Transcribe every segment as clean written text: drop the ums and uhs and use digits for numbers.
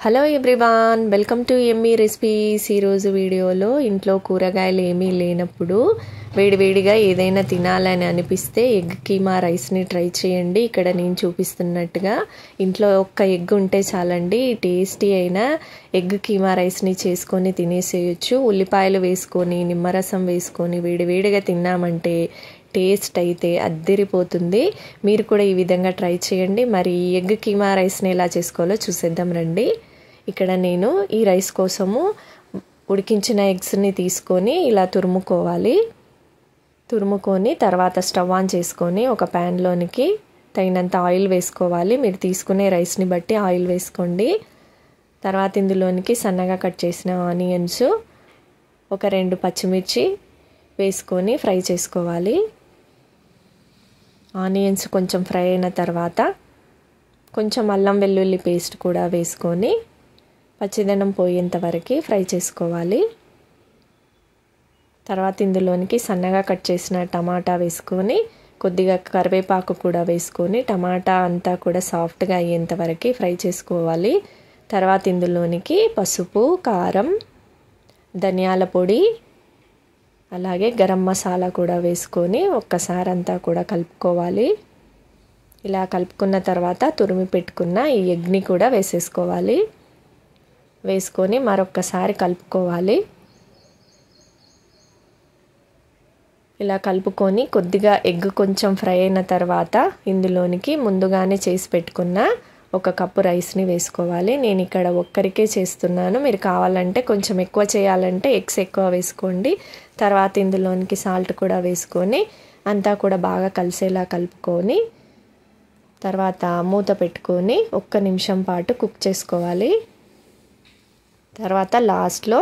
Hello everyone, welcome to Emmy recipes. ఈరోజు వీడియోలో ఇంట్లో కూరగాయలు ఏమీ లేనప్పుడు వేడివేడిగా ఏదైనా తినాలని అనిపిస్తే ఎగ్ కీమా రైస్ని ట్రై చేయండి. ఇక్కడ నేను చూపిస్తున్నట్టుగా ఇంట్లో ఒక్క ఎగ్ ఉంటే చాలండి, టేస్టీ అయిన ఎగ్ కీమా రైస్ని చేసుకొని తినేసేయచ్చు. ఉల్లిపాయలు వేసుకొని నిమ్మరసం వేసుకొని వేడివేడిగా తిన్నామంటే టేస్ట్ అయితే అద్దరిపోతుంది. మీరు కూడా ఈ విధంగా ట్రై చేయండి. మరి ఎగ్ కీమా రైస్ని ఎలా చేసుకోవాలో చూసేద్దాం రండి. ఇక్కడ నేను ఈ రైస్ కోసము ఉడికించిన ఎగ్స్ని తీసుకొని ఇలా తురుముకొని తర్వాత స్టవ్ ఆన్ చేసుకొని ఒక ప్యాన్లోనికి తగినంత ఆయిల్ వేసుకోవాలి. మీరు తీసుకునే రైస్ని బట్టి ఆయిల్ వేసుకోండి. తర్వాత ఇందులోనికి సన్నగా కట్ చేసిన ఆనియన్స్, ఒక 2 పచ్చిమిర్చి వేసుకొని ఫ్రై చేసుకోవాలి. ఆనియన్స్ కొంచెం ఫ్రై అయిన తర్వాత కొంచెం అల్లం వెల్లుల్లి పేస్ట్ కూడా వేసుకొని పచ్చిదనం పోయేంత వరకు ఫ్రై చేసుకోవాలి. తర్వాత ఇందులోనికి సన్నగా కట్ చేసిన టమాటా వేసుకొని కొద్దిగా కరివేపాకు కూడా వేసుకొని టమాటా అంతా కూడా సాఫ్ట్గా అయ్యేంత వరకు ఫ్రై చేసుకోవాలి. తర్వాత ఇందులోనికి పసుపు, కారం, ధనియాల పొడి, అలాగే గరం మసాలా కూడా వేసుకొని ఒక్కసారి అంతా కూడా కలుపుకోవాలి. ఇలా కలుపుకున్న తర్వాత తురిమి పెట్టుకున్న ఈ ఎగ్ని కూడా వేసేసుకోవాలి. వేసుకొని మరొక్కసారి కలుపుకోవాలి. ఇలా కలుపుకొని కొద్దిగా ఎగ్ కొంచెం ఫ్రై అయిన తర్వాత ఇందులోనికి ముందుగానే చేసి పెట్టుకున్న 1 కప్పు రైస్ని వేసుకోవాలి. నేను ఇక్కడ ఒక్కరికే చేస్తున్నాను. మీరు కావాలంటే కొంచెం ఎక్కువ చేయాలంటే ఎగ్స్ ఎక్కువ వేసుకోండి. తర్వాత ఇందులోనికి సాల్ట్ కూడా వేసుకొని అంతా కూడా బాగా కలిసేలా కలుపుకొని తర్వాత మూత పెట్టుకొని 1 నిమిషం పాటు కుక్ చేసుకోవాలి. తర్వాత లాస్ట్లో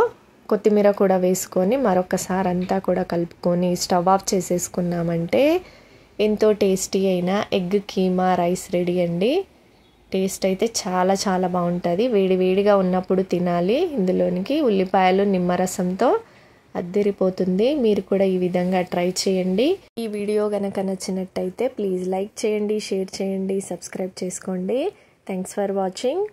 కొత్తిమీర కూడా వేసుకొని మరొకసారి అంతా కూడా కలుపుకొని స్టవ్ ఆఫ్ చేసేసుకున్నామంటే ఎంతో టేస్టీ అయిన ఎగ్ కీమా రైస్ రెడీ అండి. టేస్ట్ అయితే చాలా చాలా బాగుంటుంది. వేడివేడిగా ఉన్నప్పుడు తినాలి. ఇందులోనికి ఉల్లిపాయలు నిమ్మరసంతో అద్దరిపోతుంది. మీరు కూడా ఈ విధంగా ట్రై చేయండి. ఈ వీడియో కనుక నచ్చినట్టయితే ప్లీజ్ లైక్ చేయండి, షేర్ చేయండి, సబ్స్క్రైబ్ చేసుకోండి. Thanks for watching.